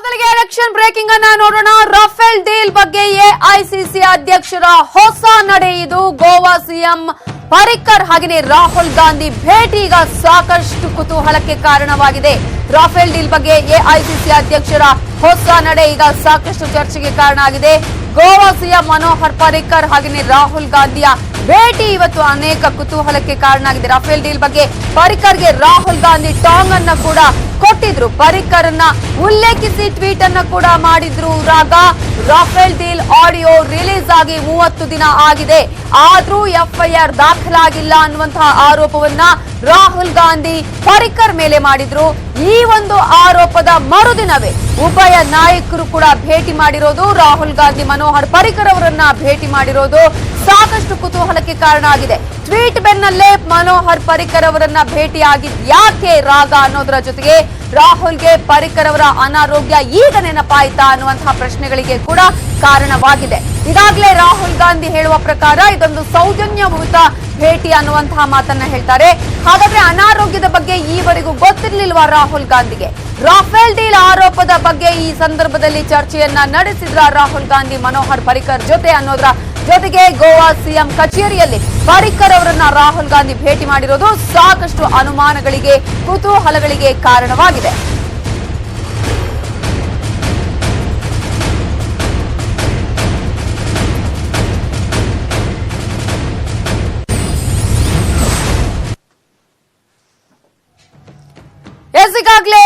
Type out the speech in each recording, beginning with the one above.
ಮೊದಲಿಗೆ election breaking ಅನ್ನ ನೋಡೋಣ. ರಫೇಲ್ ಡೀಲ್ ಬಗ್ಗೆ ಎಐಸಿಸಿ ಅಧ್ಯಕ್ಷರ ಹೊಸ ನಡೆ ಇದು. ಗೋವಾ ಸಿಎಂ ಪರಿಕ್ಕರ್ ಹಾಗೆಯೇ ರಾಹುಲ್ ಗಾಂಧಿ ಭೇಟಿ ಈಗ ಸಾಕಷ್ಟು ಕುತೂಹಲಕ್ಕೆ ಕಾರಣವಾಗಿದೆ. ರಫೇಲ್ ಡೀಲ್ ಬಗ್ಗೆ ಎಐಸಿಸಿ ಅಧ್ಯಕ್ಷರ ಹೊಸ ನಡೆ ಈಗ ಸಾಕಷ್ಟು ಚರ್ಚೆಗೆ ಕಾರಣ ಆಗಿದೆ. ಗೋವಾ ಸಿಎಂ ಮನೋಹರ್ ಪರಿಕ್ಕರ್ ಹಾಗೆಯೇ ರಾಹುಲ್ ಗಾಂಧಿಯ ಭೇಟಿ ಇವತ್ತು ಅನೇಕ ಕುತೂಹಲಕ್ಕೆ ಕಾರಣ ಆಗಿದೆ. ರಫೇಲ್ ಡೀಲ್ ಬಗ್ಗೆ ಪರಿಕ್ಕರ್ಗೆ ರಾಹುಲ್ ಗಾಂಧಿ ಟಾಂಗ್ ಅನ್ನ ಕೂಡ ಕೊಟ್ಟಿದ್ರು. ಪರಿಕ್ಕರ್ ಅನ್ನ ಉಲ್ಲೇಖಿಸಿ ಟ್ವೀಟ್ ಅನ್ನ ಕೂಡ ಮಾಡಿದ್ರು. ರಫೇಲ್ ಡೀಲ್ ಆಡಿಯೋ ರಿಲೀಸ್ ಆಗಿ 30 ದಿನ ಆಗಿದೆ, ಆದ್ರೂ ಎಫ್ಐಆರ್ ದಾಖಲಾಗಿಲ್ಲ ಅನ್ನುವಂತಹ ಆರೋಪವನ್ನ ರಾಹುಲ್ ಗಾಂಧಿ ಪರಿಕ್ಕರ್ ಮೇಲೆ ಮಾಡಿದ್ರು. ಈ ಒಂದು ಆರೋಪದ ಮರುದಿನವೇ ಉಭಯ ನಾಯಕರು ಕೂಡ ಭೇಟಿ ಮಾಡಿರೋದು, ರಾಹುಲ್ ಗಾಂಧಿ ಮನೋಹರ್ ಪರಿಕ್ಕರ್ ಅವರನ್ನ ಭೇಟಿ ಮಾಡಿರೋದು ಸಾಕಷ್ಟು ಕುತೂಹಲಕ್ಕೆ ಕಾರಣ ಆಗಿದೆ. ಟ್ವೀಟ್ ಬೆನ್ನಲ್ಲೇ ಮನೋಹರ್ ಪರಿಕ್ಕರ್ ಅವರನ್ನ ಭೇಟಿಯಾಗಿದ್ ಯಾಕೆ ರಾಗ ಅನ್ನೋದರ ಜೊತೆಗೆ ರಾಹುಲ್ಗೆ ಪರಿಕ್ಕರ್ ಅವರ ಅನಾರೋಗ್ಯ ಈಗ ನೆನಪಾಯ್ತಾ ಅನ್ನುವಂತಹ ಪ್ರಶ್ನೆಗಳಿಗೆ ಕೂಡ ಕಾರಣವಾಗಿದೆ. ಈಗಾಗಲೇ ರಾಹುಲ್ ಗಾಂಧಿ ಹೇಳುವ ಪ್ರಕಾರ ಇದೊಂದು ಸೌಜನ್ಯಯುತ ಭೇಟಿ ಅನ್ನುವಂತಹ ಮಾತನ್ನ ಹೇಳ್ತಾರೆ. ಹಾಗಾದ್ರೆ ಅನಾರೋಗ್ಯದ ಬಗ್ಗೆ ಈವರೆಗೂ ಗೊತ್ತಿರಲಿಲ್ವಾ ರಾಹುಲ್ ಗಾಂಧಿಗೆ? ರಫೇಲ್ ಡೀಲ್ ಆರೋಪದ ಬಗ್ಗೆ ಈ ಸಂದರ್ಭದಲ್ಲಿ ಚರ್ಚೆಯನ್ನ ನಡೆಸಿದ್ರ ರಾಹುಲ್ ಗಾಂಧಿ ಮನೋಹರ್ ಪರಿಕ್ಕರ್ ಜೊತೆ ಅನ್ನೋದ್ರ ಜೊತೆಗೆ ಗೋವಾ ಸಿಎಂ ಕಚೇರಿಯಲ್ಲಿ ಪರಿಕ್ಕರ್ ಅವರನ್ನ ರಾಹುಲ್ ಗಾಂಧಿ ಭೇಟಿ ಮಾಡಿರೋದು ಸಾಕಷ್ಟು ಅನುಮಾನಗಳಿಗೆ, ಕುತೂಹಲಗಳಿಗೆ ಕಾರಣವಾಗಿದೆ. ಈಗಾಗಲೇ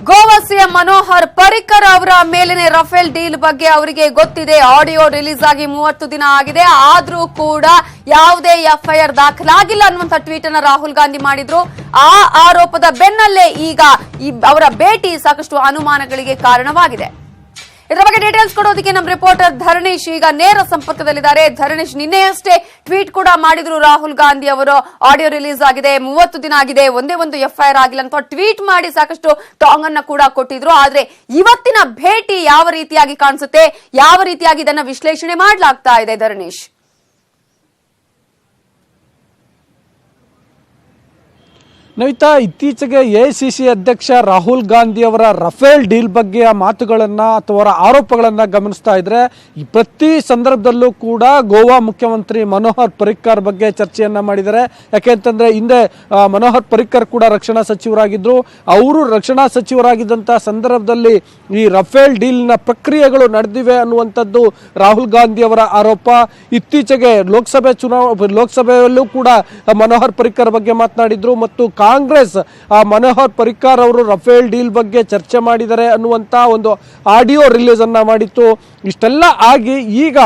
ಗೋವಾ ಸಿಎಂ ಮನೋಹರ್ ಪರಿಕ್ಕರ್ ಅವರ ಮೇಲಿನ ರಫೇಲ್ ಡೀಲ್ ಬಗ್ಗೆ ಅವರಿಗೆ ಗೊತ್ತಿದೆ. ಆಡಿಯೋ ರಿಲೀಸ್ ಆಗಿ 30 ದಿನ ಆಗಿದೆ, ಆದ್ರೂ ಕೂಡ ಯಾವುದೇ ಎಫ್ಐಆರ್ ದಾಖಲಾಗಿಲ್ಲ ಅನ್ನುವಂಥ ಟ್ವೀಟ್ ಅನ್ನ ರಾಹುಲ್ ಗಾಂಧಿ ಮಾಡಿದ್ರು. ಆ ಆರೋಪದ ಬೆನ್ನಲ್ಲೇ ಈಗ ಅವರ ಭೇಟಿ ಸಾಕಷ್ಟು ಅನುಮಾನಗಳಿಗೆ ಕಾರಣವಾಗಿದೆ. ಇದರ ಬಗ್ಗೆ ಡೀಟೇಲ್ಸ್ ಕೊಡೋದಕ್ಕೆ ನಮ್ಮ ರಿಪೋರ್ಟರ್ ಧರಣೇಶ್ ಈಗ ನೇರ ಸಂಪರ್ಕದಲ್ಲಿದ್ದಾರೆ. ಧರಣೇಶ್, ನಿನ್ನೆಯಷ್ಟೇ ಟ್ವೀಟ್ ಕೂಡ ಮಾಡಿದ್ರು ರಾಹುಲ್ ಗಾಂಧಿ ಅವರು, ಆಡಿಯೋ ರಿಲೀಸ್ ಆಗಿದೆ, 30 ದಿನ ಆಗಿದೆ, ಒಂದೇ ಒಂದು ಎಫ್ಐಆರ್ ಆಗಿಲ್ಲ ಅಂತ ಟ್ವೀಟ್ ಮಾಡಿ ಸಾಕಷ್ಟು ಟಾಂಗ್ ಅನ್ನ ಕೂಡ ಕೊಟ್ಟಿದ್ರು. ಆದ್ರೆ ಇವತ್ತಿನ ಭೇಟಿ ಯಾವ ರೀತಿಯಾಗಿ ಕಾಣಿಸುತ್ತೆ, ಯಾವ ರೀತಿಯಾಗಿ ಇದನ್ನ ವಿಶ್ಲೇಷಣೆ ಮಾಡಲಾಗ್ತಾ ಇದೆ ಧರಣೇಶ್? ನವಿತಾ, ಇತ್ತೀಚೆಗೆ ಎಐಸಿಸಿ ಅಧ್ಯಕ್ಷ ರಾಹುಲ್ ಗಾಂಧಿ ಅವರ ರಫೇಲ್ ಡೀಲ್ ಬಗ್ಗೆ ಮಾತುಗಳನ್ನ ಅಥವಾ ಅವರ ಆರೋಪಗಳನ್ನ ಗಮನಿಸ್ತಾ ಇದ್ರೆ ಪ್ರತಿ ಸಂದರ್ಭದಲ್ಲೂ ಕೂಡ ಗೋವಾ ಮುಖ್ಯಮಂತ್ರಿ ಮನೋಹರ್ ಪರಿಕ್ಕರ್ ಬಗ್ಗೆ ಚರ್ಚೆಯನ್ನ ಮಾಡಿದ್ದಾರೆ. ಯಾಕೆಂತಂದ್ರೆ ಹಿಂದೆ ಮನೋಹರ್ ಪರಿಕ್ಕರ್ ಕೂಡ ರಕ್ಷಣಾ ಸಚಿವರಾಗಿದ್ರು. ಅವರು ರಕ್ಷಣಾ ಸಚಿವರಾಗಿದ್ದಂತ ಸಂದರ್ಭದಲ್ಲಿ ಈ ರಫೇಲ್ ಡೀಲ್ನ ಪ್ರಕ್ರಿಯೆಗಳು ನಡೆದಿವೆ ಅನ್ನುವಂಥದ್ದು ರಾಹುಲ್ ಗಾಂಧಿ ಅವರ ಆರೋಪ. ಇತ್ತೀಚೆಗೆ ಲೋಕಸಭೆಯಲ್ಲೂ ಕೂಡ ಮನೋಹರ್ ಪರಿಕ್ಕರ್ ಬಗ್ಗೆ ಮಾತನಾಡಿದ್ರು ಮತ್ತು ಕಾಂಗ್ರೆಸ್ ಮನೋಹರ್ ಪರಿಕ್ಕರ್ ಅವರು ರಫೇಲ್ ಡೀಲ್ ಬಗ್ಗೆ ಚರ್ಚೆ ಮಾಡಿದ್ದಾರೆ ಅನ್ನುವಂತ ಒಂದು ಆಡಿಯೋ ರಿಲೀಸ್ ಅನ್ನ ಮಾಡಿತ್ತು. ಇಷ್ಟೆಲ್ಲ ಆಗಿ ಈಗ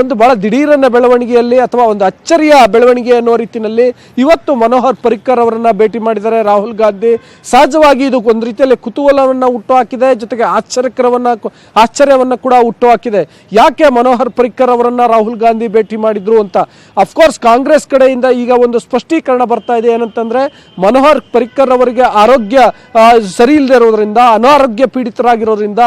ಒಂದು ಬಹಳ ದಿಢೀರನ ಬೆಳವಣಿಗೆಯಲ್ಲಿ ಅಥವಾ ಒಂದು ಅಚ್ಚರಿಯ ಬೆಳವಣಿಗೆ ಅನ್ನೋ ರೀತಿಯಲ್ಲಿ ಇವತ್ತು ಮನೋಹರ್ ಪರಿಕ್ಕರ್ ಅವರನ್ನ ಭೇಟಿ ಮಾಡಿದ್ದಾರೆ ರಾಹುಲ್ ಗಾಂಧಿ. ಸಹಜವಾಗಿ ಇದು ಒಂದು ರೀತಿಯಲ್ಲಿ ಕುತೂಹಲವನ್ನ ಹುಟ್ಟು ಹಾಕಿದೆ, ಜೊತೆಗೆ ಆಶ್ಚರ್ಯವನ್ನ ಕೂಡ ಹುಟ್ಟು ಹಾಕಿದೆ. ಯಾಕೆ ಮನೋಹರ್ ಪರಿಕ್ಕರ್ ಅವರನ್ನ ರಾಹುಲ್ ಗಾಂಧಿ ಭೇಟಿ ಮಾಡಿದ್ರು ಅಂತ. ಅಫ್ಕೋರ್ಸ್ ಕಾಂಗ್ರೆಸ್ ಕಡೆಯಿಂದ ಈಗ ಒಂದು ಸ್ಪಷ್ಟೀಕರಣ ಬರ್ತಾ ಇದೆ. ಏನಂತಂದ್ರೆ ಮನೋಹರ್ ಪರಿಕ್ಕರ್ ಅವರಿಗೆ ಆರೋಗ್ಯ ಸರಿ ಇಲ್ಲದೆ ಇರೋದ್ರಿಂದ, ಅನಾರೋಗ್ಯ ಪೀಡಿತರಾಗಿರೋದ್ರಿಂದ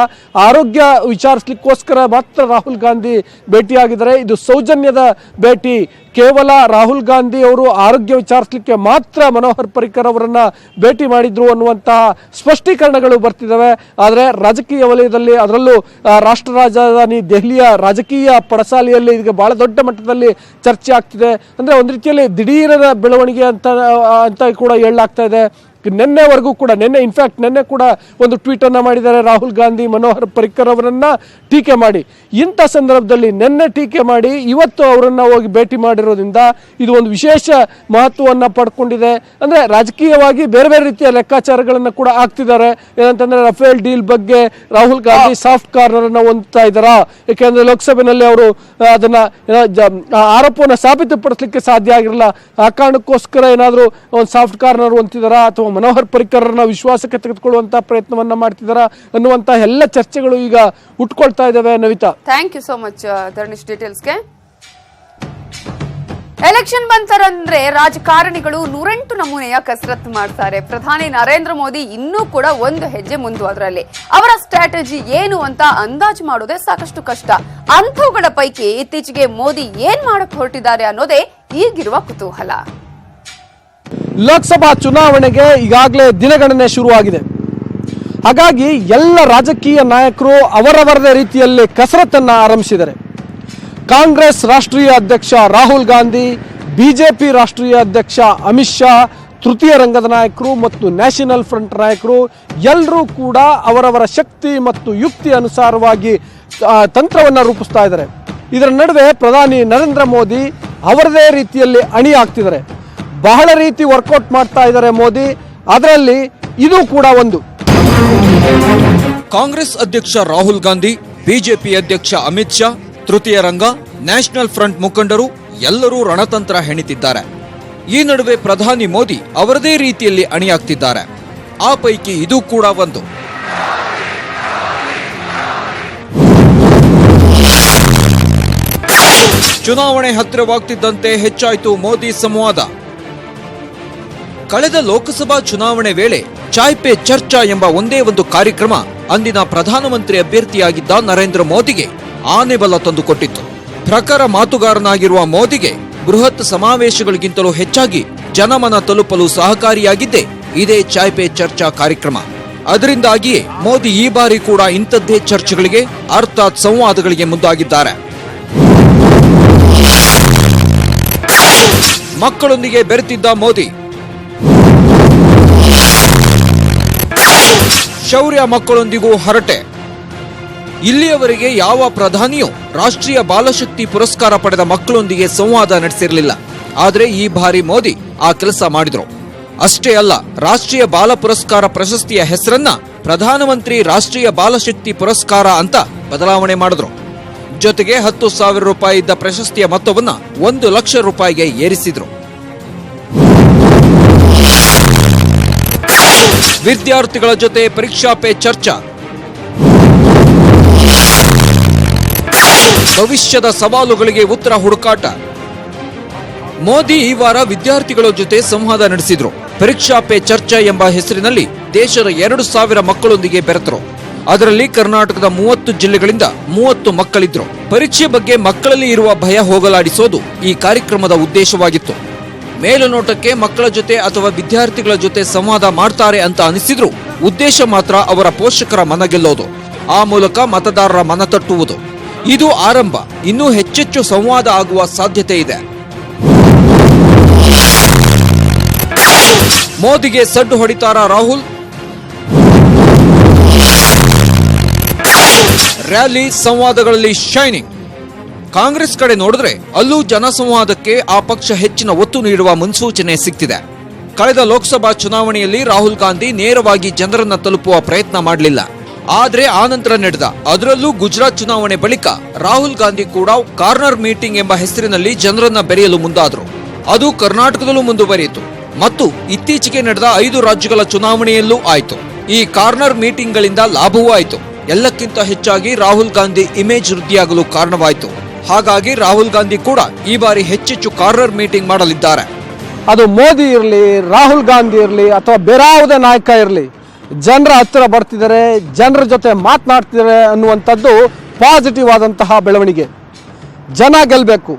ಆರೋಗ್ಯ ವಿಚಾರಿಸಲಿಕ್ಕೋಸ್ಕರ ಮಾತ್ರ ರಾಹುಲ್ ಗಾಂಧಿ ಭೇಟಿಯಾಗಿದ್ದಾರೆ. ಇದು ಸೌಜನ್ಯದ ಭೇಟಿ. ಕೇವಲ ರಾಹುಲ್ ಗಾಂಧಿ ಅವರು ಆರೋಗ್ಯ ವಿಚಾರಿಸಲಿಕ್ಕೆ ಮಾತ್ರ ಮನೋಹರ್ ಪರಿಕ್ಕರ್ ಅವರನ್ನ ಭೇಟಿ ಮಾಡಿದ್ರು ಅನ್ನುವಂತಹ ಸ್ಪಷ್ಟೀಕರಣಗಳು ಬರ್ತಿದ್ದಾವೆ. ಆದರೆ ರಾಜಕೀಯ ವಲಯದಲ್ಲಿ, ಅದರಲ್ಲೂ ರಾಷ್ಟ್ರ ರಾಜಧಾನಿ ದೆಹಲಿಯ ರಾಜಕೀಯ ಪಡಸಾಲೆಯಲ್ಲಿ ಈಗ ಬಹಳ ದೊಡ್ಡ ಮಟ್ಟದಲ್ಲಿ ಚರ್ಚೆ ಆಗ್ತಿದೆ. ಅಂದ್ರೆ ಒಂದು ರೀತಿಯಲ್ಲಿ ದಿಢೀರನ ಬೆಳವಣಿಗೆ ಅಂತ ಕೂಡ ಹೇಳಲಾಗ್ತಾ ಇದೆ. ನಿನ್ನೆವರೆಗೂ ಕೂಡ ನಿನ್ನೆ ಕೂಡ ಒಂದು ಟ್ವೀಟ್ ಅನ್ನ ಮಾಡಿದ್ದಾರೆ ರಾಹುಲ್ ಗಾಂಧಿ ಮನೋಹರ್ ಪರಿಕ್ಕರ್ ಅವರನ್ನ ಟೀಕೆ ಮಾಡಿ. ಇಂಥ ಸಂದರ್ಭದಲ್ಲಿ ನಿನ್ನೆ ಟೀಕೆ ಮಾಡಿ ಇವತ್ತು ಅವರನ್ನ ಹೋಗಿ ಭೇಟಿ ಮಾಡಿರೋದ್ರಿಂದ ಇದು ಒಂದು ವಿಶೇಷ ಮಹತ್ವವನ್ನ ಪಡ್ಕೊಂಡಿದೆ. ಅಂದ್ರೆ ರಾಜಕೀಯವಾಗಿ ಬೇರೆ ಬೇರೆ ರೀತಿಯ ಲೆಕ್ಕಾಚಾರಗಳನ್ನ ಕೂಡ ಆಗ್ತಿದ್ದಾರೆ. ಏನಂತಂದ್ರೆ ರಫೇಲ್ ಡೀಲ್ ಬಗ್ಗೆ ರಾಹುಲ್ ಗಾಂಧಿ ಸಾಫ್ಟ್ ಕಾರ್ನರ್ ಅನ್ನ ಹೊಂದ್ತಾ ಇದ್ದಾರಾ? ಯಾಕೆಂದ್ರೆ ಲೋಕಸಭೆಯಲ್ಲಿ ಅವರು ಅದನ್ನ ಆರೋಪವನ್ನು ಸಾಬೀತುಪಡಿಸಲಿಕ್ಕೆ ಸಾಧ್ಯ ಆಗಿರಲಿಲ್ಲ. ಆ ಕಾರಣಕ್ಕೋಸ್ಕರ ಏನಾದರೂ ಒಂದು ಸಾಫ್ಟ್ ಕಾರ್ನರ್ ಹೊಂದಿದಾರಾ ಅಥವಾ ಮನೋಹರ್ ಪರಿಕ್ಕರ್ನ ವಿಶ್ವಾಸಕ್ಕೆ ತೆಗೆದುಕೊಳ್ಳುವಂತ ಪ್ರಯತ್ನವನ್ನ ಮಾಡ್ತಿದಾರ ಅನ್ನುವಂತ ಎಲ್ಲ ಚರ್ಚೆಗಳು ಈಗ ಹುಟ್ಕೊಳ್ತಾ ಇದಾವೆ. Navita, thank you so much Dharnish ಡೀಟೇಲ್ಸ್ಗೆ. ಎಲೆಕ್ಷನ್ ಬಂತರಂದ್ರೆ ರಾಜಕಾರಣಿಗಳು 108 ನಮೂನೆಯ ಕಸರತ್ತು ಮಾಡ್ತಾರೆ. ಪ್ರಧಾನಿ ನರೇಂದ್ರ ಮೋದಿ ಇನ್ನೂ ಕೂಡ ಒಂದು ಹೆಜ್ಜೆ ಮುಂದುವರೆದಲ್ಲಿ ಅವರ ಸ್ಟ್ರಾಟಜಿ ಏನು ಅಂತ ಅಂದಾಜು ಮಾಡೋದೇ ಸಾಕಷ್ಟು ಕಷ್ಟ. ಅಂಥವುಗಳ ಪೈಕಿ ಇತ್ತೀಚೆಗೆ ಮೋದಿ ಏನ್ ಮಾಡಕ್ ಹೊರಟಿದ್ದಾರೆ ಅನ್ನೋದೇ ಈಗಿರುವ ಕುತೂಹಲ. ಲೋಕಸಭಾ ಚುನಾವಣೆಗೆ ಈಗಾಗಲೇ ದಿನಗಣನೆ ಶುರುವಾಗಿದೆ. ಹಾಗಾಗಿ ಎಲ್ಲ ರಾಜಕೀಯ ನಾಯಕರು ಅವರವರದೇ ರೀತಿಯಲ್ಲಿ ಕಸರತ್ತನ್ನು ಆರಂಭಿಸಿದ್ದಾರೆ. ಕಾಂಗ್ರೆಸ್ ರಾಷ್ಟ್ರೀಯ ಅಧ್ಯಕ್ಷ ರಾಹುಲ್ ಗಾಂಧಿ, ಬಿಜೆಪಿ ರಾಷ್ಟ್ರೀಯ ಅಧ್ಯಕ್ಷ ಅಮಿತ್ ಶಾ, ತೃತೀಯ ರಂಗದ ನಾಯಕರು ಮತ್ತು ನ್ಯಾಷನಲ್ ಫ್ರಂಟ್ ನಾಯಕರು ಎಲ್ಲರೂ ಕೂಡ ಅವರವರ ಶಕ್ತಿ ಮತ್ತು ಯುಕ್ತಿ ಅನುಸಾರವಾಗಿ ತಂತ್ರವನ್ನು ರೂಪಿಸ್ತಾ ಇದ್ದಾರೆ. ಇದರ ನಡುವೆ ಪ್ರಧಾನಿ ನರೇಂದ್ರ ಮೋದಿ ಅವರದೇ ರೀತಿಯಲ್ಲಿ ಅಣಿ ಆಗ್ತಿದ್ದಾರೆ. ಬಹಳ ರೀತಿ ವರ್ಕೌಟ್ ಮಾಡ್ತಾ ಇದ್ದಾರೆ ಮೋದಿ. ಅದರಲ್ಲಿ ಇದು ಕೂಡ ಒಂದು. ಕಾಂಗ್ರೆಸ್ ಅಧ್ಯಕ್ಷ ರಾಹುಲ್ ಗಾಂಧಿ, ಬಿಜೆಪಿ ಅಧ್ಯಕ್ಷ ಅಮಿತ್ ಶಾ, ತೃತೀಯ ರಂಗ, ನ್ಯಾಷನಲ್ ಫ್ರಂಟ್ ಮುಖಂಡರು ಎಲ್ಲರೂ ರಣತಂತ್ರ ಹೆಣಿತಿದ್ದಾರೆ. ಈ ನಡುವೆ ಪ್ರಧಾನಿ ಮೋದಿ ಅವರದೇ ರೀತಿಯಲ್ಲಿ ಅಣಿಯಾಗ್ತಿದ್ದಾರೆ. ಆ ಪೈಕಿ ಇದು ಕೂಡ ಒಂದು. ಚುನಾವಣೆ ಹತ್ತಿರವಾಗ್ತಿದ್ದಂತೆ ಹೆಚ್ಚಾಯಿತು ಮೋದಿ ಸಂವಾದ. ಕಳೆದ ಲೋಕಸಭಾ ಚುನಾವಣೆ ವೇಳೆ ಚಾಯ್ ಪೇ ಚರ್ಚಾ ಎಂಬ ಒಂದೇ ಒಂದು ಕಾರ್ಯಕ್ರಮ ಅಂದಿನ ಪ್ರಧಾನಮಂತ್ರಿ ಅಭ್ಯರ್ಥಿಯಾಗಿದ್ದ ನರೇಂದ್ರ ಮೋದಿಗೆ ಆನೆಬಲ ತಂದುಕೊಟ್ಟಿತ್ತು. ಪ್ರಖರ ಮಾತುಗಾರನಾಗಿರುವ ಮೋದಿಗೆ ಬೃಹತ್ ಸಮಾವೇಶಗಳಿಗಿಂತಲೂ ಹೆಚ್ಚಾಗಿ ಜನಮನ ತಲುಪಲು ಸಹಕಾರಿಯಾಗಿದ್ದೇ ಇದೇ ಚಾಯ್ ಪೇ ಚರ್ಚಾ ಕಾರ್ಯಕ್ರಮ. ಅದರಿಂದಾಗಿಯೇ ಮೋದಿ ಈ ಬಾರಿ ಕೂಡ ಇಂಥದ್ದೇ ಚರ್ಚೆಗಳಿಗೆ ಅರ್ಥಾತ್ ಸಂವಾದಗಳಿಗೆ ಮುಂದಾಗಿದ್ದಾರೆ. ಮಕ್ಕಳೊಂದಿಗೆ ಬೆರೆತಿದ್ದ ಮೋದಿ ಶೌರ್ಯ ಮಕ್ಕಳೊಂದಿಗೂ ಹರಟೆ. ಇಲ್ಲಿಯವರೆಗೆ ಯಾವ ಪ್ರಧಾನಿಯೂ ರಾಷ್ಟ್ರೀಯ ಬಾಲಶಕ್ತಿ ಪುರಸ್ಕಾರ ಪಡೆದ ಮಕ್ಕಳೊಂದಿಗೆ ಸಂವಾದ ನಡೆಸಿರಲಿಲ್ಲ. ಆದರೆ ಈ ಬಾರಿ ಮೋದಿ ಆ ಕೆಲಸ ಮಾಡಿದ್ರು. ಅಷ್ಟೇ ಅಲ್ಲ, ರಾಷ್ಟ್ರೀಯ ಬಾಲ ಪುರಸ್ಕಾರ ಪ್ರಶಸ್ತಿಯ ಹೆಸರನ್ನ ಪ್ರಧಾನಮಂತ್ರಿ ರಾಷ್ಟ್ರೀಯ ಬಾಲಶಕ್ತಿ ಪುರಸ್ಕಾರ ಅಂತ ಬದಲಾವಣೆ ಮಾಡಿದ್ರು. ಜೊತೆಗೆ 10,000 ರೂಪಾಯಿ ಇದ್ದ ಪ್ರಶಸ್ತಿಯ ಮೊತ್ತವನ್ನ 1 ಲಕ್ಷ ರೂಪಾಯಿಗೆ ಏರಿಸಿದ್ರು. ವಿದ್ಯಾರ್ಥಿಗಳ ಜೊತೆ ಪರೀಕ್ಷಾ ಪೇ ಚರ್ಚಾ. ಭವಿಷ್ಯದ ಸವಾಲುಗಳಿಗೆ ಉತ್ತರ ಹುಡುಕಾಟ. ಮೋದಿ ಈ ವಾರ ವಿದ್ಯಾರ್ಥಿಗಳ ಜೊತೆ ಸಂವಾದ ನಡೆಸಿದ್ರು. ಪರೀಕ್ಷಾ ಪೇ ಚರ್ಚಾ ಎಂಬ ಹೆಸರಿನಲ್ಲಿ ದೇಶದ 2,000 ಮಕ್ಕಳೊಂದಿಗೆ ಬೆರೆತರು. ಅದರಲ್ಲಿ ಕರ್ನಾಟಕದ 30 ಜಿಲ್ಲೆಗಳಿಂದ 30 ಮಕ್ಕಳಿದ್ರು. ಪರೀಕ್ಷೆ ಬಗ್ಗೆ ಮಕ್ಕಳಲ್ಲಿ ಇರುವ ಭಯ ಹೋಗಲಾಡಿಸೋದು ಈ ಕಾರ್ಯಕ್ರಮದ ಉದ್ದೇಶವಾಗಿತ್ತು. ಮೇಲುನೋಟಕ್ಕೆ ಮಕ್ಕಳ ಜೊತೆ ಅಥವಾ ವಿದ್ಯಾರ್ಥಿಗಳ ಜೊತೆ ಸಂವಾದ ಮಾಡ್ತಾರೆ ಅಂತ ಅನಿಸಿದ್ರು ಉದ್ದೇಶ ಮಾತ್ರ ಅವರ ಪೋಷಕರ ಮನ ಗೆಲ್ಲೋದು, ಆ ಮೂಲಕ ಮತದಾರರ ಮನ ತಟ್ಟುವುದು. ಇದು ಆರಂಭ. ಇನ್ನೂ ಹೆಚ್ಚೆಚ್ಚು ಸಂವಾದ ಆಗುವ ಸಾಧ್ಯತೆ ಇದೆ. ಮೋದಿಗೆ ಸಡ್ಡು ಹೊಡಿತಾರಾ ರಾಹುಲ್? ರ್ಯಾಲಿ ಸಂವಾದಗಳಲ್ಲಿ ಶೈನಿಂಗ್. ಕಾಂಗ್ರೆಸ್ ಕಡೆ ನೋಡಿದ್ರೆ ಅಲ್ಲೂ ಜನಸಂವಾದಕ್ಕೆ ಆ ಪಕ್ಷ ಹೆಚ್ಚಿನ ಒತ್ತು ನೀಡುವ ಮುನ್ಸೂಚನೆ ಸಿಗ್ತಿದೆ. ಕಳೆದ ಲೋಕಸಭಾ ಚುನಾವಣೆಯಲ್ಲಿ ರಾಹುಲ್ ಗಾಂಧಿ ನೇರವಾಗಿ ಜನರನ್ನ ತಲುಪುವ ಪ್ರಯತ್ನ ಮಾಡಲಿಲ್ಲ. ಆದ್ರೆ ಆನಂತರ ನಡೆದ, ಅದರಲ್ಲೂ ಗುಜರಾತ್ ಚುನಾವಣೆ ಬಳಿಕ ರಾಹುಲ್ ಗಾಂಧಿ ಕೂಡ ಕಾರ್ನರ್ ಮೀಟಿಂಗ್ ಎಂಬ ಹೆಸರಿನಲ್ಲಿ ಜನರನ್ನ ಬೆರೆಯಲು ಮುಂದಾದ್ರು. ಅದು ಕರ್ನಾಟಕದಲ್ಲೂ ಮುಂದುವರಿಯಿತು ಮತ್ತು ಇತ್ತೀಚೆಗೆ ನಡೆದ 5 ರಾಜ್ಯಗಳ ಚುನಾವಣೆಯಲ್ಲೂ ಆಯಿತು. ಈ ಕಾರ್ನರ್ ಮೀಟಿಂಗ್ಗಳಿಂದ ಲಾಭವೂ ಆಯಿತು. ಎಲ್ಲಕ್ಕಿಂತ ಹೆಚ್ಚಾಗಿ ರಾಹುಲ್ ಗಾಂಧಿ ಇಮೇಜ್ ವೃದ್ಧಿಯಾಗಲು ಕಾರಣವಾಯಿತು. ಹಾಗಾಗಿ ರಾಹುಲ್ ಗಾಂಧಿ ಕೂಡ ಈ ಬಾರಿ ಹೆಚ್ಚೆಚ್ಚು ಕಾರ್ನರ್ ಮೀಟಿಂಗ್ ಮಾಡಲಿದ್ದಾರೆ. ಅದು ಮೋದಿ ಇರಲಿ, ರಾಹುಲ್ ಗಾಂಧಿ ಇರಲಿ ಅಥವಾ ಬೇರಾವುದೇ ನಾಯಕ ಇರಲಿ, ಜನರ ಹತ್ತಿರ ಬರ್ತಿದ್ದಾರೆ, ಜನರ ಜೊತೆ ಮಾತನಾಡ್ತಿದ್ದಾರೆ ಅನ್ನುವಂಥದ್ದು ಪಾಸಿಟಿವ್ ಆದಂತಹ ಬೆಳವಣಿಗೆ. ಜನ ಗೆಲ್ಲಬೇಕು,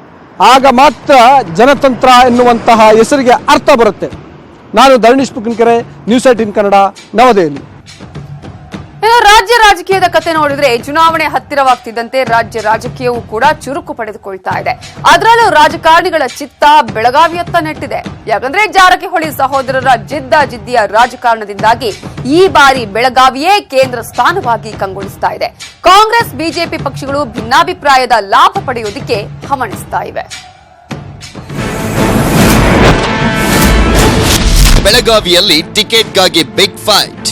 ಆಗ ಮಾತ್ರ ಜನತಂತ್ರ ಎನ್ನುವಂತಹ ಹೆಸರಿಗೆ ಅರ್ಥ ಬರುತ್ತೆ. ನಾನು ಧರಣೀಶ್ ಪುಕ್ಕನಕೆರೆ, ನ್ಯೂಸ್ 18 ಕನ್ನಡ, ನವದೆಹಲಿ. ರಾಜ್ಯ ರಾಜಕೀಯದ ಕತೆ ನೋಡಿದ್ರೆ ಚುನಾವಣೆ ಹತ್ತಿರವಾಗ್ತಿದ್ದಂತೆ ರಾಜ್ಯ ರಾಜಕೀಯವೂ ಕೂಡ ಚುರುಕು ಪಡೆದುಕೊಳ್ತಾ ಇದೆ. ಅದರಲ್ಲೂ ರಾಜಕಾರಣಿಗಳ ಚಿತ್ತ ಬೆಳಗಾವಿಯತ್ತ ನೆಟ್ಟಿದೆ. ಯಾಕಂದ್ರೆ ಜಾರಕಿಹೊಳಿ ಸಹೋದರರ ಜಿದ್ದಿಯ ರಾಜಕಾರಣದಿಂದಾಗಿ ಈ ಬಾರಿ ಬೆಳಗಾವಿಯೇ ಕೇಂದ್ರ ಸ್ಥಾನವಾಗಿ ಕಂಗೊಳಿಸ್ತಾ ಇದೆ. ಕಾಂಗ್ರೆಸ್ ಬಿಜೆಪಿ ಪಕ್ಷಗಳು ಭಿನ್ನಾಭಿಪ್ರಾಯದ ಲಾಭ ಪಡೆಯುವುದಕ್ಕೆ ಹವಣಿಸ್ತಾ ಇವೆ. ಬೆಳಗಾವಿಯಲ್ಲಿ ಟಿಕೆಟ್ಗಾಗಿ ಬಿಗ್ ಫೈಟ್.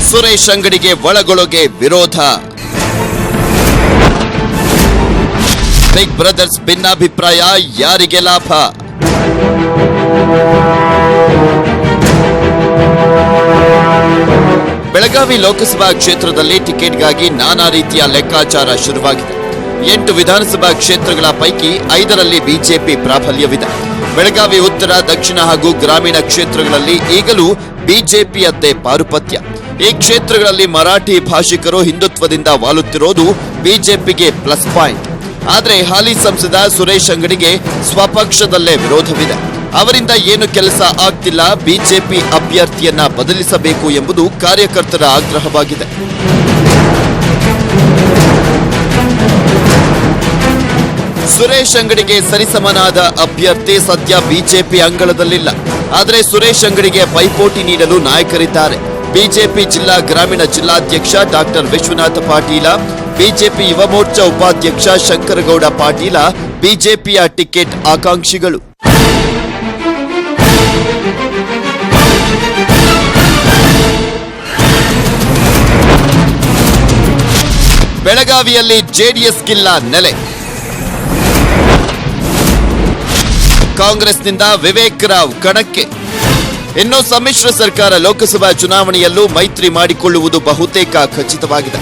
ಸುರೇಶ್ ಅಂಗಡಿಗೆ ಒಳಗೊಳಗೆ ವಿರೋಧ. ಬಿಗ್ ಬ್ರದರ್ಸ್ ಭಿನ್ನಾಭಿಪ್ರಾಯ, ಯಾರಿಗೆ ಲಾಭ? ಬೆಳಗಾವಿ ಲೋಕಸಭಾ ಕ್ಷೇತ್ರದಲ್ಲಿ ಟಿಕೆಟ್ಗಾಗಿ ನಾನಾ ರೀತಿಯ ಲೆಕ್ಕಾಚಾರ ಶುರುವಾಗಿದೆ. 8 ವಿಧಾನಸಭಾ ಕ್ಷೇತ್ರಗಳ ಪೈಕಿ 5ರಲ್ಲಿ ಬಿಜೆಪಿ ಪ್ರಾಬಲ್ಯವಿದೆ. ಬೆಳಗಾವಿ ಉತ್ತರ, ದಕ್ಷಿಣ ಹಾಗೂ ಗ್ರಾಮೀಣ ಕ್ಷೇತ್ರಗಳಲ್ಲಿ ಈಗಲೂ ಬಿಜೆಪಿಯದ್ದೇ ಪಾರುಪತ್ಯ. ಈ ಕ್ಷೇತ್ರಗಳಲ್ಲಿ ಮರಾಠಿ ಭಾಷಿಕರು ಹಿಂದುತ್ವದಿಂದ ವಾಲುತ್ತಿರೋದು ಬಿಜೆಪಿಗೆ ಪ್ಲಸ್ ಪಾಯಿಂಟ್. ಆದರೆ ಹಾಲಿ ಸಂಸದ ಸುರೇಶ್ ಅಂಗಡಿಗೆ ಸ್ವಪಕ್ಷದಲ್ಲೇ ವಿರೋಧವಿದೆ. ಅವರಿಂದ ಏನು ಕೆಲಸ ಆಗ್ತಿಲ್ಲ, ಬಿಜೆಪಿ ಅಭ್ಯರ್ಥಿಯನ್ನ ಬದಲಿಸಬೇಕು ಎಂಬುದು ಕಾರ್ಯಕರ್ತರ ಆಗ್ರಹವಾಗಿದೆ. ಸುರೇಶ್ ಅಂಗಡಿಗೆ ಸರಿಸಮನಾದ ಅಭ್ಯರ್ಥಿ ಸದ್ಯ ಬಿಜೆಪಿ ಅಂಗಳದಲ್ಲಿಲ್ಲ. ಆದರೆ ಸುರೇಶ್ ಅಂಗಡಿಗೆ ಪೈಪೋಟಿ ನೀಡಲು ನಾಯಕರಿದ್ದಾರೆ. ಬಿಜೆಪಿ ಜಿಲ್ಲಾ ಗ್ರಾಮೀಣ ಜಿಲ್ಲಾಧ್ಯಕ್ಷ ಡಾಕ್ಟರ್ ವಿಶ್ವನಾಥ ಪಾಟೀಲ, ಬಿಜೆಪಿ ಯುವ ಮೋರ್ಚಾ ಉಪಾಧ್ಯಕ್ಷ ಶಂಕರಗೌಡ ಪಾಟೀಲ ಬಿಜೆಪಿಯ ಟಿಕೆಟ್ ಆಕಾಂಕ್ಷಿಗಳು. ಬೆಳಗಾವಿಯಲ್ಲಿ ಜೆಡಿಎಸ್ಗಿಲ್ಲ ನೆಲೆ. ಕಾಂಗ್ರೆಸ್ನಿಂದ ವಿವೇಕ್ ರಾವ್ ಕಣಕ್ಕೆ. ಇನ್ನು ಸಮ್ಮಿಶ್ರ ಸರ್ಕಾರ ಲೋಕಸಭಾ ಚುನಾವಣೆಯಲ್ಲೂ ಮೈತ್ರಿ ಮಾಡಿಕೊಳ್ಳುವುದು ಬಹುತೇಕ ಖಚಿತವಾಗಿದೆ.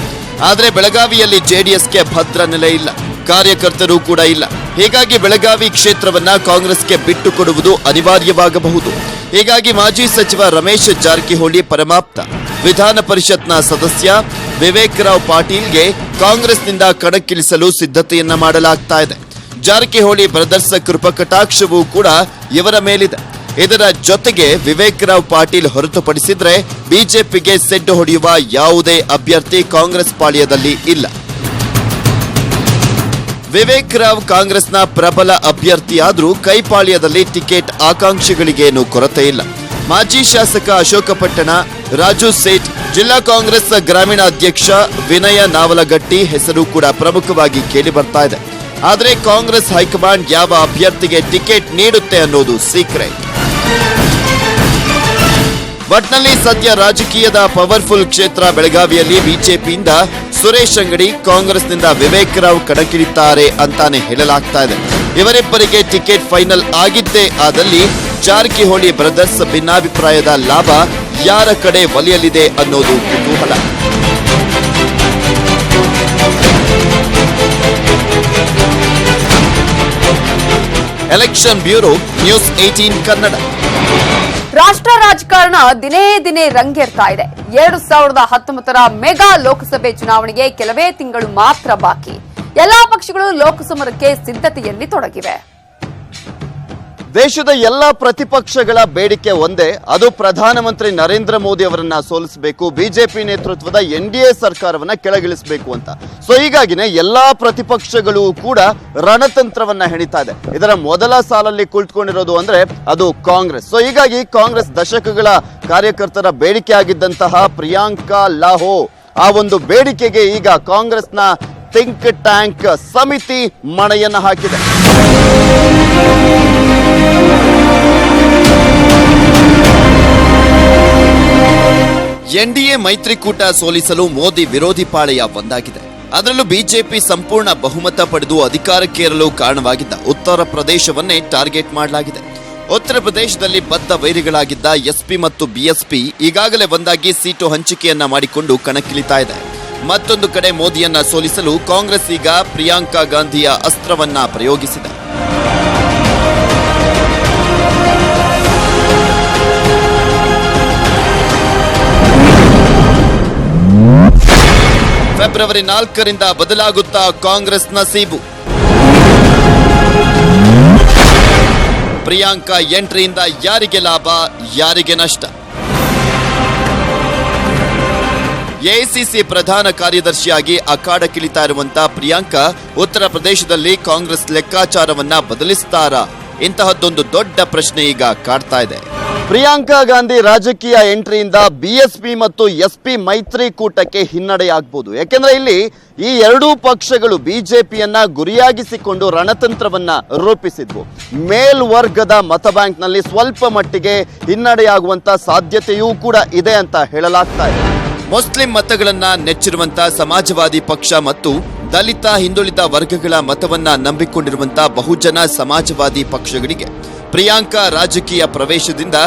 ಆದರೆ ಬೆಳಗಾವಿಯಲ್ಲಿ ಜೆಡಿಎಸ್ಗೆ ಭದ್ರ ನೆಲೆ ಇಲ್ಲ, ಕಾರ್ಯಕರ್ತರು ಕೂಡ ಇಲ್ಲ. ಹೀಗಾಗಿ ಬೆಳಗಾವಿ ಕ್ಷೇತ್ರವನ್ನ ಕಾಂಗ್ರೆಸ್ಗೆ ಬಿಟ್ಟು ಕೊಡುವುದು ಅನಿವಾರ್ಯವಾಗಬಹುದು. ಹೀಗಾಗಿ ಮಾಜಿ ಸಚಿವ ರಮೇಶ್ ಜಾರಕಿಹೊಳಿ ಪರಮಾಪ್ತ ವಿಧಾನ ಪರಿಷತ್ನ ಸದಸ್ಯ ವಿವೇಕ್ ರಾವ್ ಪಾಟೀಲ್ಗೆ ಕಾಂಗ್ರೆಸ್ನಿಂದ ಕಣಕ್ಕಿಳಿಸಲು ಸಿದ್ಧತೆಯನ್ನ ಮಾಡಲಾಗ್ತಾ ಇದೆ. ಜಾರಕಿಹೊಳಿ ಬ್ರದರ್ಸ್ ಕೃಪಕಟಾಕ್ಷವೂ ಕೂಡ ಇವರ ಮೇಲಿದೆ. ಇದರ ಜೊತೆಗೆ ವಿವೇಕ್ ರಾವ್ ಪಾಟೀಲ್ ಹೊರತುಪಡಿಸಿದ್ರೆ ಬಿಜೆಪಿಗೆ ಸೆಡ್ಡು ಹೊಡೆಯುವ ಯಾವುದೇ ಅಭ್ಯರ್ಥಿ ಕಾಂಗ್ರೆಸ್ ಪಾಳ್ಯದಲ್ಲಿ ಇಲ್ಲ. ವಿವೇಕ್ ರಾವ್ ಕಾಂಗ್ರೆಸ್ನ ಪ್ರಬಲ ಅಭ್ಯರ್ಥಿಯಾದರೂ ಕೈಪಾಳ್ಯದಲ್ಲಿ ಟಿಕೆಟ್ ಆಕಾಂಕ್ಷಿಗಳಿಗೇನು ಕೊರತೆ ಇಲ್ಲ. ಮಾಜಿ ಶಾಸಕ ಅಶೋಕ ಪಟ್ಟಣ, ರಾಜು ಸೇಠ್, ಜಿಲ್ಲಾ ಕಾಂಗ್ರೆಸ್ ಗ್ರಾಮೀಣ ಅಧ್ಯಕ್ಷ ವಿನಯ ನಾವಲಗಟ್ಟಿ ಹೆಸರು ಕೂಡ ಪ್ರಮುಖವಾಗಿ ಕೇಳಿ ಬರ್ತಾ ಇದೆ. ಆದರೆ ಕಾಂಗ್ರೆಸ್ ಹೈಕಮಾಂಡ್ ಯಾವ ಅಭ್ಯರ್ಥಿಗೆ ಟಿಕೆಟ್ ನೀಡುತ್ತೆ ಅನ್ನೋದು ಸೀಕ್ರೆಟ್. ಒಟ್ನಲ್ಲಿ ಸದ್ಯ ರಾಜಕೀಯದ ಪವರ್ಫುಲ್ ಕ್ಷೇತ್ರ ಬೆಳಗಾವಿಯಲ್ಲಿ ಬಿಜೆಪಿಯಿಂದ ಸುರೇಶ್ ಅಂಗಡಿ, ಕಾಂಗ್ರೆಸ್ನಿಂದ ವಿವೇಕ್ ರಾವ್ ಕಣಕ್ಕಿಳಿತಾರೆ ಅಂತಾನೆ ಹೇಳಲಾಗ್ತಾ ಇದೆ. ಇವರಿಬ್ಬರಿಗೆ ಟಿಕೆಟ್ ಫೈನಲ್ ಆಗಿದ್ದೇ ಆದಲ್ಲಿ ಜಾರಕಿಹೊಳಿ ಬ್ರದರ್ಸ್ ಭಿನ್ನಾಭಿಪ್ರಾಯದ ಲಾಭ ಯಾರ ಕಡೆ ಒಲಿಯಲಿದೆ ಅನ್ನೋದು ಕುತೂಹಲ. Election bureau, news 18 Kannada. ರಾಷ್ಟ್ರ ರಾಜಕಾರಣ ದಿನೇ ದಿನೇ ರಂಗೇರ್ತಾ ಇದೆ. 2019ರ ಮೆಗಾ ಲೋಕಸಭೆ ಚುನಾವಣೆಗೆ ಕೆಲವೇ ತಿಂಗಳು ಮಾತ್ರ ಬಾಕಿ. ಎಲ್ಲಾ ಪಕ್ಷಗಳು ಲೋಕಸಮರಕ್ಕೆ ಸಿದ್ಧತೆಯಲ್ಲಿ ತೊಡಗಿವೆ. ದೇಶದ ಎಲ್ಲಾ ಪ್ರತಿಪಕ್ಷಗಳ ಬೇಡಿಕೆ ಒಂದೇ, ಅದು ಪ್ರಧಾನಮಂತ್ರಿ ನರೇಂದ್ರ ಮೋದಿ ಅವರನ್ನ ಸೋಲಿಸಬೇಕು, ಬಿಜೆಪಿ ನೇತೃತ್ವದ ಎನ್ಡಿಎ ಸರ್ಕಾರವನ್ನ ಕೆಳಗಿಳಿಸಬೇಕು ಅಂತ. ಸೊ ಹೀಗಾಗಿನೇ ಎಲ್ಲಾ ಪ್ರತಿಪಕ್ಷಗಳು ಕೂಡ ರಣತಂತ್ರವನ್ನ ಹೆಣಿತಾ ಇದೆ. ಇದರ ಮೊದಲ ಸಾಲಲ್ಲಿ ಕುಳಿತುಕೊಂಡಿರೋದು ಅಂದ್ರೆ ಅದು ಕಾಂಗ್ರೆಸ್. ಸೊ ಹೀಗಾಗಿ ಕಾಂಗ್ರೆಸ್ ದಶಕಗಳ ಕಾರ್ಯಕರ್ತರ ಬೇಡಿಕೆ ಆಗಿದ್ದಂತಹ ಪ್ರಿಯಾಂಕಾ ಲಾಹೋ ಆ ಒಂದು ಬೇಡಿಕೆಗೆ ಈಗ ಕಾಂಗ್ರೆಸ್ನ ಥಿಂಕ್ ಟ್ಯಾಂಕ್ ಸಮಿತಿ ಮಣೆಯನ್ನ ಹಾಕಿದೆ. ಎನ್ಡಿಎ ಮೈತ್ರಿಕೂಟ ಸೋಲಿಸಲು ಮೋದಿ ವಿರೋಧಿ ಪಾಳೆಯ ಒಂದಾಗಿದೆ. ಅದರಲ್ಲೂ ಬಿಜೆಪಿ ಸಂಪೂರ್ಣ ಬಹುಮತ ಪಡೆದು ಅಧಿಕಾರಕ್ಕೇರಲು ಕಾರಣವಾಗಿದ್ದ ಉತ್ತರ ಪ್ರದೇಶವನ್ನೇ ಟಾರ್ಗೆಟ್ ಮಾಡಲಾಗಿದೆ. ಉತ್ತರ ಪ್ರದೇಶದಲ್ಲಿ ಬದ್ಧ ವೈರಿಗಳಾಗಿದ್ದ ಎಸ್ಪಿ ಮತ್ತು ಬಿಎಸ್ಪಿ ಈಗಾಗಲೇ ಒಂದಾಗಿ ಸೀಟು ಹಂಚಿಕೆಯನ್ನ ಮಾಡಿಕೊಂಡು ಕಣಕ್ಕಿಳಿತಾ ಇದೆ. ಮತ್ತೊಂದು ಕಡೆ ಮೋದಿಯನ್ನ ಸೋಲಿಸಲು ಕಾಂಗ್ರೆಸ್ ಈಗ ಪ್ರಿಯಾಂಕಾ ಗಾಂಧಿಯ ಅಸ್ತ್ರವನ್ನ ಪ್ರಯೋಗಿಸಿದೆ. ಫೆಬ್ರವರಿ 4ರಿಂದ ಬದಲಾಗುತ್ತಾ ಕಾಂಗ್ರೆಸ್ ನಸೀಬು. ಪ್ರಿಯಾಂಕಾ ಎಂಟ್ರಿಯಿಂದ ಯಾರಿಗೆ ಲಾಭ, ಯಾರಿಗೆ ನಷ್ಟ? ಎಐಸಿಸಿ ಪ್ರಧಾನ ಕಾರ್ಯದರ್ಶಿಯಾಗಿ ಅಖಾಡಕ್ಕಿಳಿತಾ ಇರುವಂತಹ ಪ್ರಿಯಾಂಕಾ ಉತ್ತರ ಪ್ರದೇಶದಲ್ಲಿ ಕಾಂಗ್ರೆಸ್ ಲೆಕ್ಕಾಚಾರವನ್ನ ಬದಲಿಸ್ತಾರಾ? ಇಂತಹದ್ದೊಂದು ದೊಡ್ಡ ಪ್ರಶ್ನೆ ಈಗ ಕಾಡ್ತಾ ಇದೆ. ಪ್ರಿಯಾಂಕಾ ಗಾಂಧಿ ರಾಜಕೀಯ ಎಂಟ್ರಿಯಿಂದ ಬಿಎಸ್ಪಿ ಮತ್ತು ಎಸ್ಪಿ ಮೈತ್ರಿಕೂಟಕ್ಕೆ ಹಿನ್ನಡೆಯಾಗಬಹುದು. ಯಾಕೆಂದ್ರೆ ಇಲ್ಲಿ ಈ ಎರಡೂ ಪಕ್ಷಗಳು ಬಿಜೆಪಿಯನ್ನ ಗುರಿಯಾಗಿಸಿಕೊಂಡು ರಣತಂತ್ರವನ್ನ ರೂಪಿಸಿದ್ವು. ಮೇಲ್ವರ್ಗದ ಮತ ಬ್ಯಾಂಕ್ನಲ್ಲಿ ಸ್ವಲ್ಪ ಮಟ್ಟಿಗೆ ಹಿನ್ನಡೆಯಾಗುವಂತ ಸಾಧ್ಯತೆಯೂ ಕೂಡ ಇದೆ ಅಂತ ಹೇಳಲಾಗ್ತಾ ಇದೆ. ಮುಸ್ಲಿಂ ಮತಗಳನ್ನ ನೆಚ್ಚಿರುವಂತಹ ಸಮಾಜವಾದಿ ಪಕ್ಷ ಮತ್ತು ದಲಿತ ಹಿಂದುಳಿದ ವರ್ಗಗಳ ಮತವನ್ನ ನಂಬಿಕೊಂಡಿರುವಂತಹ ಬಹುಜನ ಸಮಾಜವಾದಿ ಪಕ್ಷಗಳಿಗೆ ಪ್ರಿಯಾಂಕಾ ರಾಜಕೀಯ ಪ್ರವೇಶದಿಂದ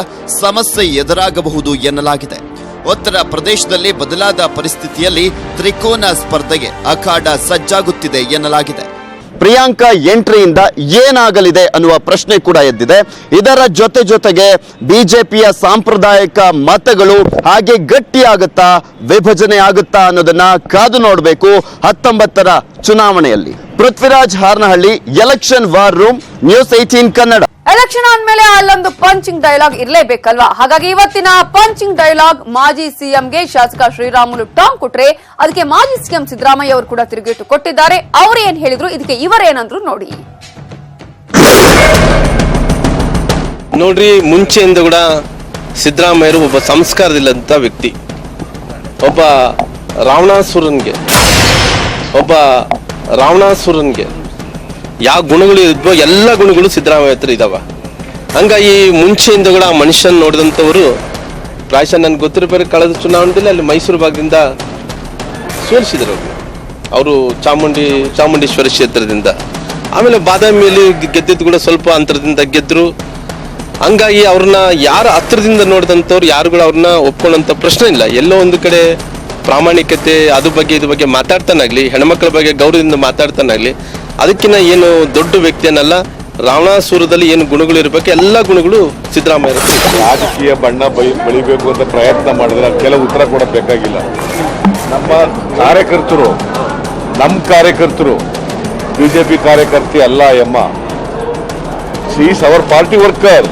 ಸಮಸ್ಯೆ ಎದುರಾಗಬಹುದು ಎನ್ನಲಾಗಿದೆ. ಉತ್ತರ ಪ್ರದೇಶದಲ್ಲಿ ಬದಲಾದ ಪರಿಸ್ಥಿತಿಯಲ್ಲಿ ತ್ರಿಕೋನ ಸ್ಪರ್ಧೆಗೆ ಅಖಾಡ ಸಜ್ಜಾಗುತ್ತಿದೆ ಎನ್ನಲಾಗಿದೆ. ಪ್ರಿಯಾಂಕಾ ಎಂಟ್ರಿಯಿಂದ ಏನಾಗಲಿದೆ ಅನ್ನುವ ಪ್ರಶ್ನೆ ಕೂಡ ಎದ್ದಿದೆ. ಇದರ ಜೊತೆಗೆ ಬಿಜೆಪಿಯ ಸಾಂಪ್ರದಾಯಿಕ ಮತಗಳು ಹಾಗೆ ಗಟ್ಟಿಯಾಗುತ್ತಾ, ವಿಭಜನೆ ಆಗುತ್ತಾ ಅನ್ನೋದನ್ನ ಕಾದು ನೋಡಬೇಕು. 19ರ ಚುನಾವಣೆಯಲ್ಲಿ. Prithviraj Harnahalli, election war room, news 18 Kannada. Election ಆದ್ಮೇಲೆ ಅಲ್ಲೊಂದು ಪಂಚಿಂಗ್ ಡೈಲಾಗ್ ಇರಲೇಬೇಕಲ್ವಾ? ಹಾಗಾಗಿ ಇವತ್ತಿನ ಪಂಚಿಂಗ್ ಡೈಲಾಗ್ ಮಾಜಿ ಸಿಎಂಗೆ ಶಾಸಕ ಶ್ರೀರಾಮುಲು ಟಾಂಗ್ ಕೊಟ್ರೆ ಅದಕ್ಕೆ ಮಾಜಿ ಸಿಎಂ ಸಿದ್ದರಾಮಯ್ಯ ಅವರು ಕೂಡ ತಿರುಗೇಟು ಕೊಟ್ಟಿದ್ದಾರೆ. ಅವರು ಏನ್ ಹೇಳಿದ್ರು, ಇದಕ್ಕೆ ಇವರೇನಂದ್ರು ನೋಡಿ. ನೋಡ್ರಿ, ಮುಂಚೆಯಿಂದ ಕೂಡ ಸಿದ್ದರಾಮಯ್ಯರು ಒಬ್ಬ ಸಂಸ್ಕಾರದಿಲ್ಲಂತ ವ್ಯಕ್ತಿ. ಒಬ್ಬ ರಾವಣಾಸುರನ್ಗೆ ಯಾವ ಗುಣಗಳು ಇದ್ವೋ ಎಲ್ಲ ಗುಣಗಳು ಸಿದ್ದರಾಮಯ್ಯ ಹತ್ರ ಇದಾವ. ಹಂಗಾಗಿ ಮುಂಚೆಯಿಂದ ಕೂಡ ಆ ಮನುಷ್ಯನ ನೋಡಿದಂಥವರು ಪ್ರಾಯಶಃ ನನ್ಗೆ ಗೊತ್ತಿರಬೇಕು, ಕಳೆದ ಚುನಾವಣೆಯಲ್ಲಿ ಅಲ್ಲಿ ಮೈಸೂರು ಭಾಗದಿಂದ ಸೋಲಿಸಿದ್ರು ಅವರು ಚಾಮುಂಡೇಶ್ವರಿ ಕ್ಷೇತ್ರದಿಂದ. ಆಮೇಲೆ ಬಾದಾಮಿಯಲ್ಲಿ ಗೆದ್ದಿದ್ದು ಕೂಡ ಸ್ವಲ್ಪ ಅಂತರದಿಂದ ಗೆದ್ರು. ಹಂಗಾಗಿ ಅವ್ರನ್ನ ಯಾರ ಹತ್ರದಿಂದ ನೋಡಿದಂಥವ್ರು ಯಾರುಗಳು ಅವ್ರನ್ನ ಒಪ್ಕೊಳ್ಳೋಂಥ ಪ್ರಶ್ನೆ ಇಲ್ಲ. ಎಲ್ಲೋ ಒಂದು ಕಡೆ ಪ್ರಾಮಾಣಿಕತೆ ಅದ್ರ ಬಗ್ಗೆ ಇದ್ರ ಬಗ್ಗೆ ಮಾತಾಡ್ತಾನಾಗ್ಲಿ, ಹೆಣ್ಮಕ್ಳ ಬಗ್ಗೆ ಗೌರವದಿಂದ ಮಾತಾಡ್ತಾನಾಗ್ಲಿ, ಅದಕ್ಕಿಂತ ಏನು ದೊಡ್ಡ ವ್ಯಕ್ತಿಯನ್ನಲ್ಲ. ರಾವಣಾಸುರದಲ್ಲಿ ಏನು ಗುಣಗಳು ಇರಬೇಕು ಎಲ್ಲ ಗುಣಗಳು ಸಿದ್ದರಾಮಯ್ಯ. ರಾಜಕೀಯ ಬಣ್ಣ ಬಳಿಬೇಕು ಅಂತ ಪ್ರಯತ್ನ ಮಾಡಿದ್ರೆ ಕೆಲವು ಉತ್ತರ ಕೊಡಬೇಕಾಗಿಲ್ಲ. ನಮ್ಮ ಕಾರ್ಯಕರ್ತರು ಬಿಜೆಪಿ ಕಾರ್ಯಕರ್ತಿ ಅಲ್ಲ ಎಮ್ಮ. Is our party worker.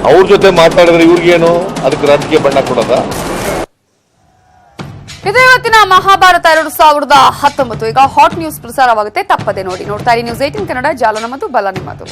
ಅವ್ರ ಜೊತೆ ಮಾತಾಡಿದ್ರೆ ಇವ್ರಿಗೇನು ಅದಕ್ಕೆ ರಾಜಕೀಯ ಬಣ್ಣ ಕೊಡೋದ? ಇದು ಇವತ್ತಿನ ಮಹಾಭಾರತ 2019. ಈಗ ಹಾಟ್ ನ್ಯೂಸ್ ಪ್ರಸಾರವಾಗುತ್ತೆ, ತಪ್ಪದೆ ನೋಡಿ. ನೋಡ್ತಾ ಇರಿ ನ್ಯೂಸ್ 18 ಕನ್ನಡ. ಜಾಲ ನಮ್ಮದು, ಬಲ ನಿಮ್ಮದು.